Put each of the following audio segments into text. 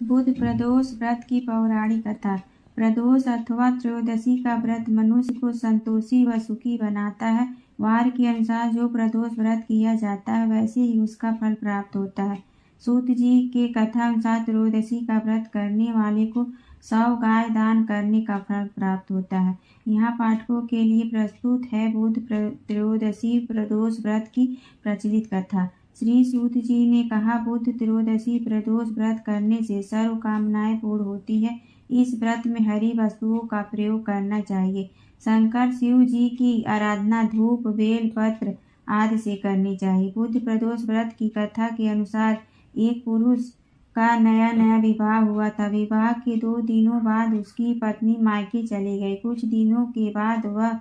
बुध प्रदोष व्रत की पौराणिक कथा। प्रदोष अथवा त्रयोदशी का व्रत मनुष्य को संतोषी व सुखी बनाता है। वार के अनुसार जो प्रदोष व्रत किया जाता है वैसे ही उसका फल प्राप्त होता है। सूत जी के कथा अनुसार त्रयोदशी का व्रत करने वाले को 100 गाय दान करने का फल प्राप्त होता है। यहाँ पाठकों के लिए प्रस्तुत है बुध त्रयोदशी प्रदोष व्रत की प्रचलित कथा। श्री सूत जी ने कहा, बुध त्रयोदशी प्रदोष व्रत करने से सर्व कामनाएं पूर्ण होती है। इस व्रत में हरी वस्तुओं का प्रयोग करना चाहिए। शंकर शिव जी की आराधना धूप बेल पत्र आदि से करनी चाहिए। बुध प्रदोष व्रत की कथा के अनुसार एक पुरुष का नया विवाह हुआ था। विवाह के 2 दिनों बाद उसकी पत्नी मायके चली गई। कुछ दिनों के बाद वह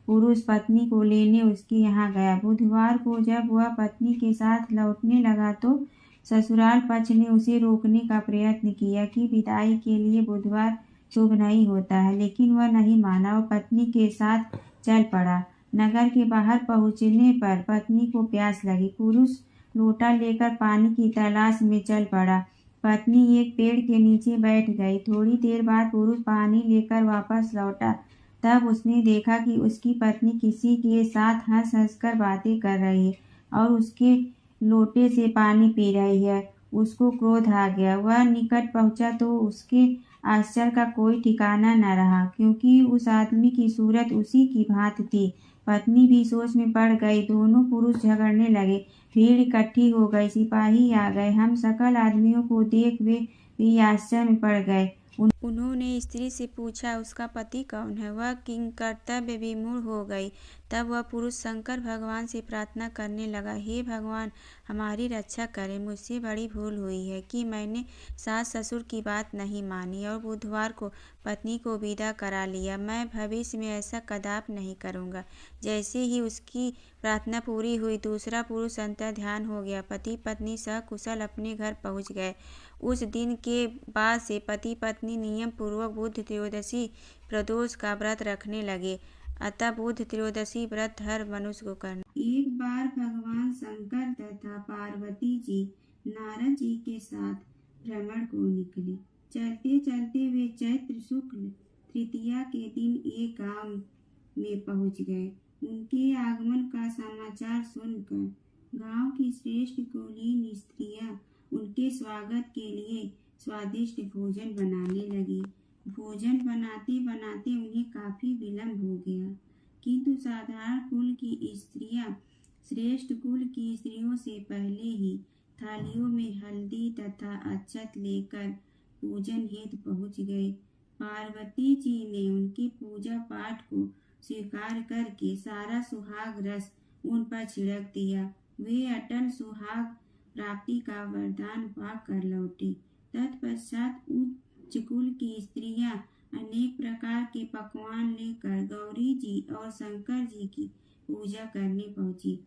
पुरुष पत्नी को लेने उसके यहाँ गया। बुधवार को जब वह पत्नी के साथ लौटने लगा तो ससुराल पक्ष ने उसे रोकने का प्रयत्न किया कि विदाई के लिए बुधवार शुभ नहीं होता है, लेकिन वह नहीं माना और पत्नी के साथ चल पड़ा। नगर के बाहर पहुँचने पर पत्नी को प्यास लगी। पुरुष लोटा लेकर पानी की तलाश में चल पड़ा। पत्नी एक पेड़ के नीचे बैठ गई। थोड़ी देर बाद पुरुष पानी लेकर वापस लौटा। तब उसने देखा कि उसकी पत्नी किसी के साथ हंस हंस कर बातें कर रही है और उसके लोटे से पानी पी रही है। उसको क्रोध आ गया। वह निकट पहुंचा तो उसके आश्चर्य का कोई ठिकाना न रहा, क्योंकि उस आदमी की सूरत उसी की भांति थी। पत्नी भी सोच में पड़ गई। दोनों पुरुष झगड़ने लगे। भीड़ इकट्ठी हो गई। सिपाही आ गए। हम सकल आदमियों को देख वे भी आश्चर्य में पड़ गए। उन्होंने स्त्री से पूछा, उसका पति कौन है? वह किंकर्तव्य विमूढ़ हो गई। तब वह पुरुष शंकर भगवान से प्रार्थना करने लगा, हे भगवान, हमारी रक्षा करें। मुझसे बड़ी भूल हुई है कि मैंने सास ससुर की बात नहीं मानी और बुधवार को पत्नी को विदा करा लिया। मैं भविष्य में ऐसा कदापि नहीं करूँगा। जैसे ही उसकी प्रार्थना पूरी हुई, दूसरा पुरुष अंतर्ध्यान हो गया। पति पत्नी सकुशल अपने घर पहुँच गए। उस दिन के बाद से पति पत्नी नियम पूर्वक बुध त्रयोदशी प्रदोष का व्रत रखने लगे। अतः बुध त्रयोदशी व्रत हर मनुष्य को करना। एक बार भगवान शंकर तथा पार्वती जी नारद जी के साथ भ्रमण को निकले। चलते चलते वे चैत्र शुक्ल तृतीया के दिन एक गांव में पहुंच गए। उनके आगमन का समाचार सुनकर गांव की श्रेष्ठ कुलीन स्त्रियां उनके स्वागत के लिए स्वादिष्ट भोजन बनाने लगी। भोजन बनाते बनाते उन्हें काफी विलंब हो गया, किंतु साधारण कुल की स्त्रियां श्रेष्ठ कुल की स्त्रियों से पहले ही थालियों में हल्दी तथा अक्षत लेकर पूजन हेतु पहुंच गए। पार्वती जी ने उनके पूजा पाठ को स्वीकार करके सारा सुहाग रस उन पर छिड़क दिया। वे अटल सुहाग प्राप्ति का वरदान पाकर लौटी। तत्पश्चात उच्च कुल की स्त्रियां अनेक प्रकार के पकवान लेकर गौरी जी और शंकर जी की पूजा करने पहुंची।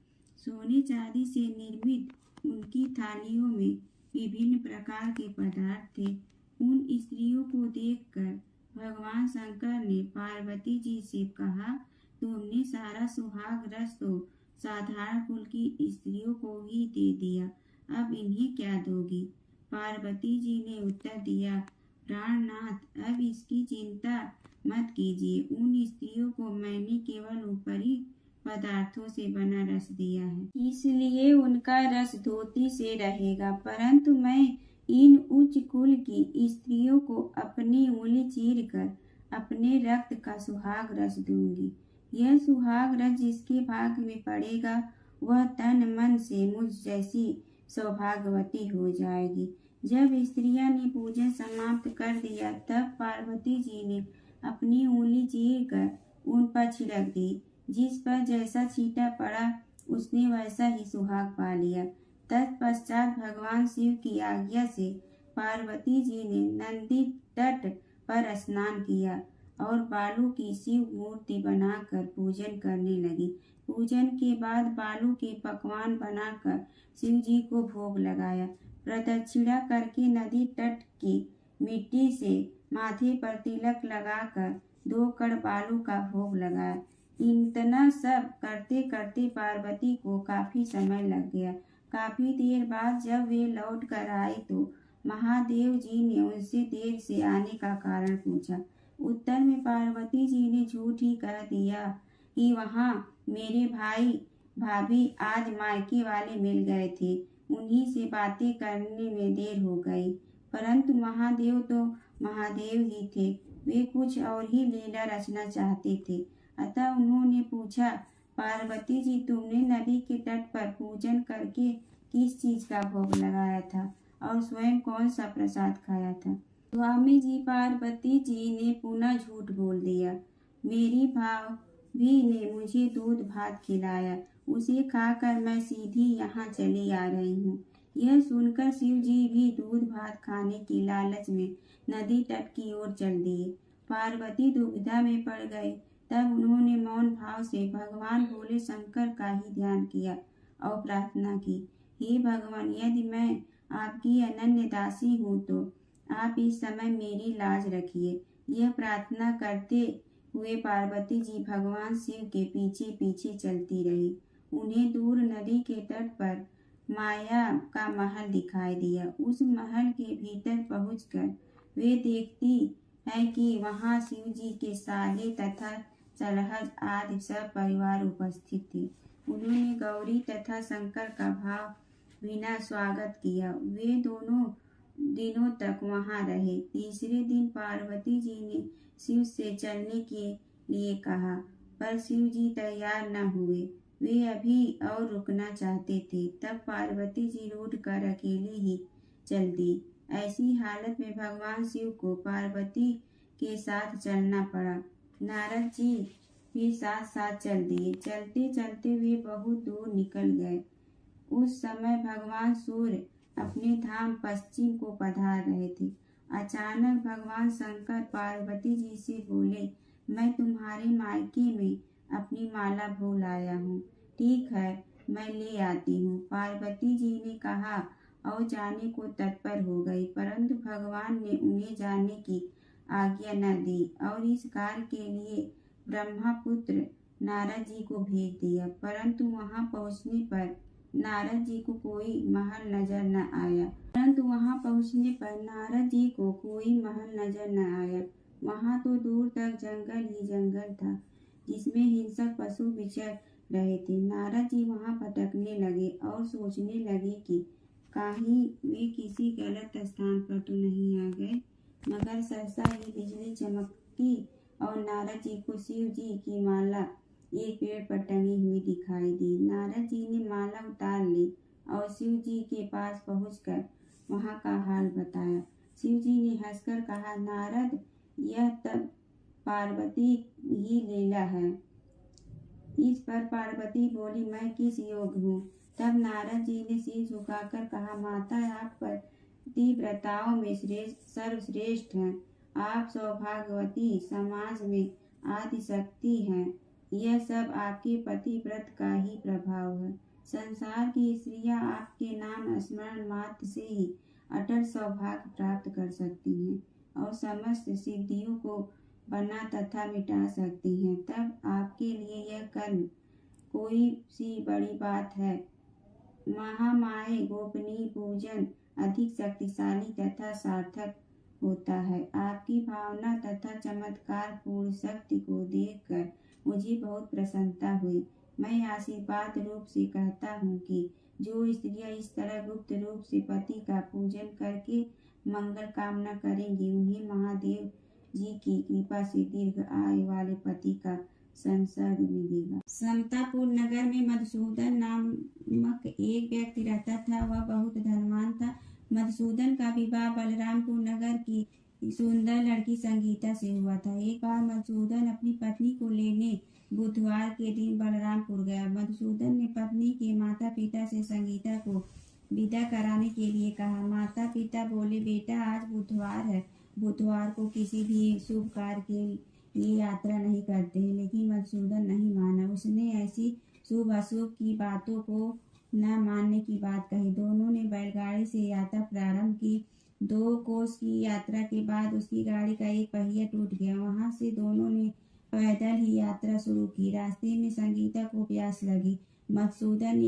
सोने चांदी से निर्मित उनकी थालियों में विभिन्न प्रकार के पदार्थ थे। उन स्त्रियों को देखकर भगवान शंकर ने पार्वती जी से कहा, तुमने सारा सुहाग रस तो साधारण कुल की स्त्रियों को ही दे दिया, अब इन्हें क्या दोगी? पार्वती जी ने उत्तर दिया, प्राणनाथ, अब इसकी चिंता मत कीजिए। उन स्त्रियों को मैंने केवल ऊपरी पदार्थों से बना रस दिया है, इसलिए उनका रस धोती से रहेगा, परंतु मैं इन उच्च कुल की स्त्रियों को अपनी उंगली चीर कर अपने रक्त का सुहाग रस दूंगी। यह सुहाग रस जिसके भाग्य में पड़ेगा वह तन मन से मुझ जैसी सौभाग्यवती हो जाएगी। जब स्त्रियां ने पूजन समाप्त कर दिया तब पार्वती जी ने अपनी उंगली चीर कर उन पर छिड़क दी। जिस पर जैसा छींटा पड़ा उसने वैसा ही सुहाग पा लिया। तत्पश्चात भगवान शिव की आज्ञा से पार्वती जी ने नंदी तट पर स्नान किया और बालू की शिव मूर्ति बनाकर पूजन करने लगी। पूजन के बाद बालू के पकवान बनाकर शिव जी को भोग लगाया। प्रदक्षिणा करके नदी तट की मिट्टी से माथे पर तिलक लगाकर 2 कण बालू का भोग लगाया। इतना सब करते करते पार्वती को काफी समय लग गया। काफी देर बाद जब वे लौट कर आई तो महादेव जी ने उनसे देर से आने का कारण पूछा। उत्तर में पार्वती जी ने झूठ ही कह दिया कि वहाँ मेरे भाई भाभी आज मायके वाले मिल गए थे, उन्हीं से बातें करने में देर हो गई। परंतु महादेव तो महादेव ही थे, वे कुछ और ही लीला रचना चाहते थे। अतः उन्होंने पूछा, पार्वती जी, तुमने नदी के तट पर पूजन करके किस चीज का भोग लगाया था और स्वयं कौन सा प्रसाद खाया था? स्वामी जी, पार्वती जी ने पुनः झूठ बोल दिया। मेरी भाभी ने मुझे दूध भात खिलाया, उसे खाकर मैं सीधी यहाँ चली आ रही हूँ। यह सुनकर शिव जी भी दूध भात खाने की लालच में नदी तट की ओर चल दिए। पार्वती दुविधा में पड़ गई। तब उन्होंने मौन भाव से भगवान भोले शंकर का ही ध्यान किया और प्रार्थना की, हे भगवान, यदि मैं आपकी अनन्य दासी हूँ तो आप इस समय मेरी लाज रखिए। यह प्रार्थना करते हुए पार्वती जी भगवान शिव के पीछे पीछे चलती रही। उन्हें दूर नदी के तट पर माया का महल दिखाई दिया। उस महल के भीतर पहुंचकर वे देखती है कि वहां शिव जी के साले तथा सलहज आदि सब परिवार उपस्थित थे। उन्होंने गौरी तथा शंकर का भाव बिना स्वागत किया। वे दोनों दिनों तक वहां रहे। तीसरे दिन पार्वती जी ने शिव से चलने के लिए कहा, पर शिव जी तैयार न हुए। वे अभी और रुकना चाहते थे। तब पार्वती जी रूठ कर अकेले ही चल दी। ऐसी हालत में भगवान शिव को पार्वती के साथ चलना पड़ा। नारद जी भी साथ साथ चल दिए। चलते चलते वे बहुत दूर निकल गए। उस समय भगवान सूर्य अपने धाम पश्चिम को पधार रहे थे। अचानक भगवान शंकर पार्वती जी से बोले, मैं तुम्हारे मायके में अपनी माला भूल आया हूँ। ठीक है, मैं ले आती हूँ। पार्वती जी ने कहा और जाने को तत्पर हो गई, परंतु भगवान ने उन्हें जाने की आज्ञा न दी और इस कार्य के लिए ब्रह्मपुत्र नारद जी को भेज दिया। परंतु वहां पहुंचने पर नारद जी को कोई महल नजर न आया। वहां तो दूर तक जंगल ही जंगल था, जिसमें हिंसक पशु विचर रहे थे। नारद जी वहां भटकने लगे और सोचने लगे कि कहीं वे किसी गलत स्थान पर तो नहीं आ गए। मगर सहसा ही बिजली चमकी और नारद जी को शिव जी की माला एक पेड़ पर टंगी हुई दिखाई दी। नारद जी ने माला उतार ली और शिव जी के पास पहुंचकर वहां का हाल बताया। शिव जी ने हंसकर कहा, नारद, यह तब पार्वती ही लीला है। इस पर पार्वती बोली, मैं किस योग हूँ? तब नारद जी ने सिर झुकाकर कहा, माता, आप पतिव्रताओं में सर्वश्रेष्ठ हैं। आप सौभाग्यवती, समाज में आदि शक्ति हैं। यह सब आपके पतिव्रत का ही प्रभाव है। संसार की स्त्रियां आपके नाम स्मरण मात्र से ही अटल सौभाग्य प्राप्त कर सकती हैं और समस्त सिद्धियों को बना तथा मिटा सकती हैं। तब आपके लिए यह कर्म कोई सी बड़ी बात है? महामाये गोपनीय पूजन अधिक शक्तिशाली तथा सार्थक होता है। आपकी भावना तथा चमत्कार पूर्ण शक्ति को देखकर मुझे बहुत प्रसन्नता हुई। मैं आशीर्वाद रूप से कहता हूँ कि जो स्त्रियां इस तरह गुप्त रूप से पति का पूजन करके मंगल कामना करेंगी, उन्हें महादेव जी की कृपा से दीर्घ आयु वाले पति का संसर्ग मिलेगा। समतापुर नगर में मधुसूदन नामक एक व्यक्ति रहता था। वह बहुत धनवान था। मधुसूदन का विवाह बलरामपुर नगर की सुंदर लड़की संगीता से हुआ था। एक बार मधुसूदन अपनी पत्नी को लेने बुधवार के दिन बलरामपुर गया। मधुसूदन ने पत्नी के माता पिता से संगीता को विदा कराने के लिए कहा। माता पिता बोले, बेटा, आज बुधवार है, बुधवार को किसी भी शुभ कार्य के लिए यात्रा नहीं करते। लेकिन मधुसूदन नहीं माना। उसने ऐसी शुभ अशुभ की बातों को न मानने की बात कही। दोनों ने बैलगाड़ी से यात्रा प्रारंभ की। 2 कोस की यात्रा के बाद उसकी गाड़ी का एक पहिया टूट गया। वहां से दोनों ने पैदल ही यात्रा शुरू की। रास्ते में संगीता को प्यास लगी। मधुसूदन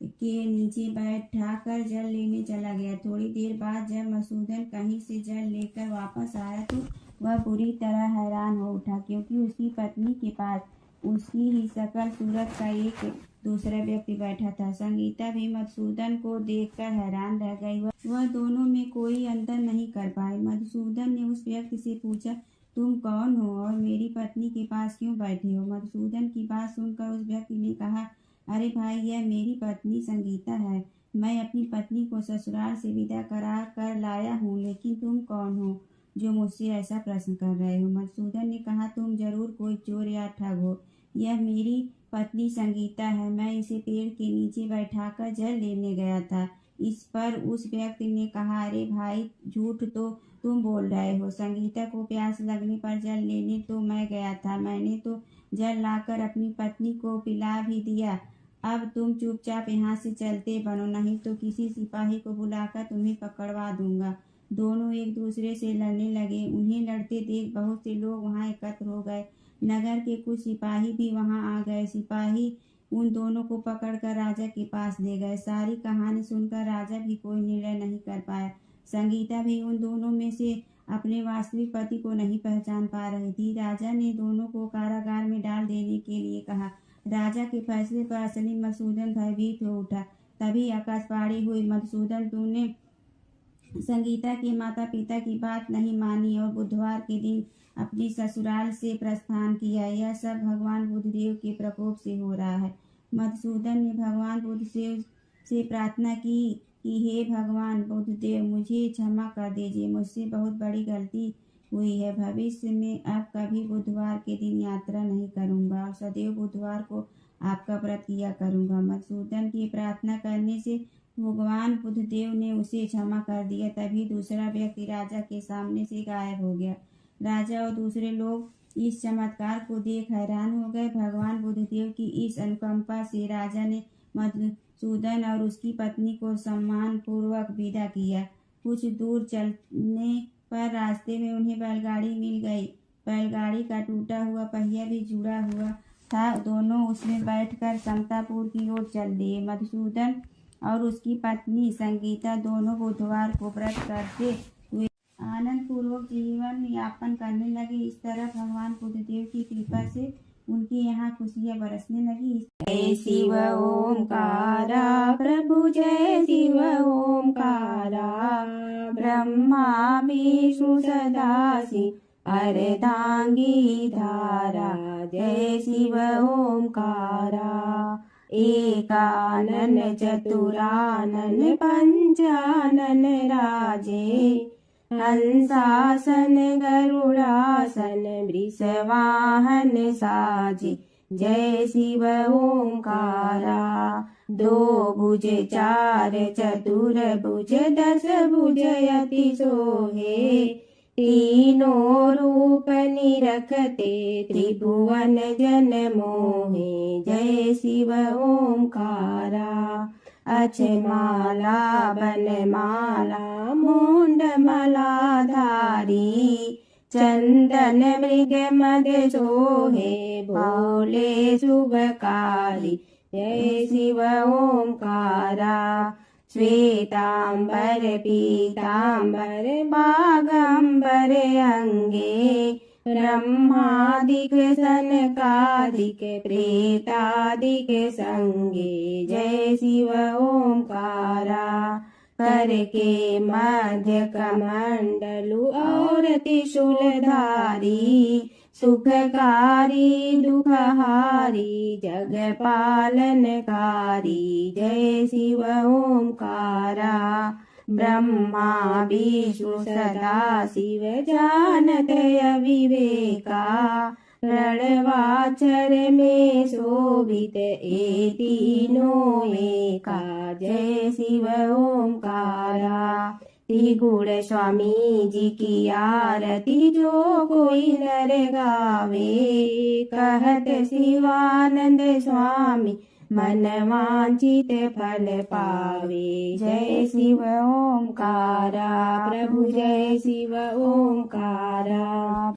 के नीचे बैठाकर जल लेने चला गया। थोड़ी देर बाद जब मधुसूदन कहीं से जल लेकर वापस आया तो वह बुरी तरह हैरान हो उठा, क्योंकि उसकी पत्नी के पास उसकी ही शकल सूरत का एक दूसरा व्यक्ति बैठा था। संगीता भी मधुसूदन को देखकर हैरान रह गई। वह दोनों में कोई अंतर नहीं कर पाई। मधुसूदन ने उस व्यक्ति से पूछा, तुम कौन हो और मेरी पत्नी के पास क्यों बैठे हो? मधुसूदन की बात सुनकर उस व्यक्ति ने कहा, अरे भाई, यह मेरी पत्नी संगीता है। मैं अपनी पत्नी को ससुराल से विदा करा कर लाया हूँ, लेकिन तुम कौन हो जो मुझसे ऐसा प्रश्न कर रहे हो? मधुसूदन ने कहा, तुम जरूर कोई चोर या ठग हो। यह मेरी पत्नी संगीता है। मैं इसे पेड़ के नीचे बैठाकर जल लेने गया था। इस पर उस व्यक्ति ने कहा, अरे भाई, झूठ तो तुम बोल रहे हो। संगीता को प्यास लगने पर जल लेने तो मैं गया था। मैंने तो जल लाकर अपनी पत्नी को पिला भी दिया। अब तुम चुपचाप यहाँ से चलते बनो, नहीं तो किसी सिपाही को बुलाकर तुम्हें पकड़वा दूंगा। दोनों एक दूसरे से लड़ने लगे। उन्हें लड़ते देख बहुत से लोग वहाँ एकत्र हो गए। नगर के कुछ सिपाही भी वहाँ आ गए। सिपाही उन दोनों को पकड़कर राजा के पास ले गए। सारी कहानी सुनकर राजा भी कोई निर्णय नहीं कर पाया। संगीता भी उन दोनों में से अपने वास्तविक पति को नहीं पहचान पा रही थी। राजा ने दोनों को कारागार में डाल देने के लिए कहा। राजा के फैसले पर असली मधुसूदन भयभीत हो उठा। तभी आकाशवाणी हुई, मधुसूदन, तूने संगीता के माता पिता की बात नहीं मानी और बुधवार के दिन अपनी ससुराल से प्रस्थान किया। यह सब भगवान बुद्धदेव के प्रकोप से हो रहा है। मधुसूदन ने भगवान बुद्धदेव से प्रार्थना की कि हे भगवान बुद्धदेव, मुझे क्षमा कर दीजिए। मुझसे बहुत बड़ी गलती हुई है। भविष्य में अब कभी बुधवार के दिन यात्रा नहीं करूंगा और सदैव बुधवार को आपका व्रत किया करूंगा। मधुसूदन की प्रार्थना करने से भगवान बुद्धदेव ने उसे क्षमा कर दिया। तभी दूसरा व्यक्ति राजा के सामने से गायब हो गया। राजा और दूसरे लोग इस चमत्कार को देख हैरान हो गए। भगवान बुद्धदेव की इस अनुकंपा से राजा ने मधुसूदन और उसकी पत्नी को सम्मान पूर्वक विदा किया। कुछ दूर चलने पर रास्ते में उन्हें बैलगाड़ी मिल गई। बैलगाड़ी का टूटा हुआ पहिया भी जुड़ा हुआ था। दोनों उसमें बैठकर समतापुर की ओर चल दिए। मधुसूदन और उसकी पत्नी संगीता दोनों बुधवार को व्रत करते हुए आनंद पूर्वक जीवन यापन करने लगे। इस तरह भगवान बुद्धदेव की कृपा से उनके यहाँ खुशियाँ बरसने लगी। जय शिव ओंकारा प्रभु, जय शिव ओंकारा। ब्रह्मा विष्णु सदाशिव अर्धांगी धारा। जय शिव ओंकारा। एकानन चतुरानन पंचानन राजे। हंसासन गरुड़ासन वृषवाहन साजे। जय शिव ओंकारा। दो भुज चार चतुर भुज दस भुज अति सोहे। तीनों रूप निरखते त्रिभुवन जन मोहे। जय शिव ओंकारा। अक्षमाला बनमाला मुंडमाला धारी। चंदन मृग मद सोहे भोले शुभकारी। जय शिव ओंकारा। श्वेतांबर पीतांबर बागंबर अंगे। ब्रह्मादिक सनकादिक प्रेतादिक संगे। जय शिव ओंकारा। करके मध्य कमंडलु और त्रिशूलधारी। सुखकारी दुखहारी जग पालनकारी। जय शिव ओंकारा। ब्रह्मा विष्णु सदाशिव जानत अविवेका। रणवाचर में शोभित ए तीनों एका। जय शिव ओंकारा। त्रिगुण स्वामी जी की आरती जो कोई नर गावे। कहत शिवानंद स्वामी मन वांछित फल पावे। जय शिव ओंकारा प्रभु, जय शिव ओंकारा।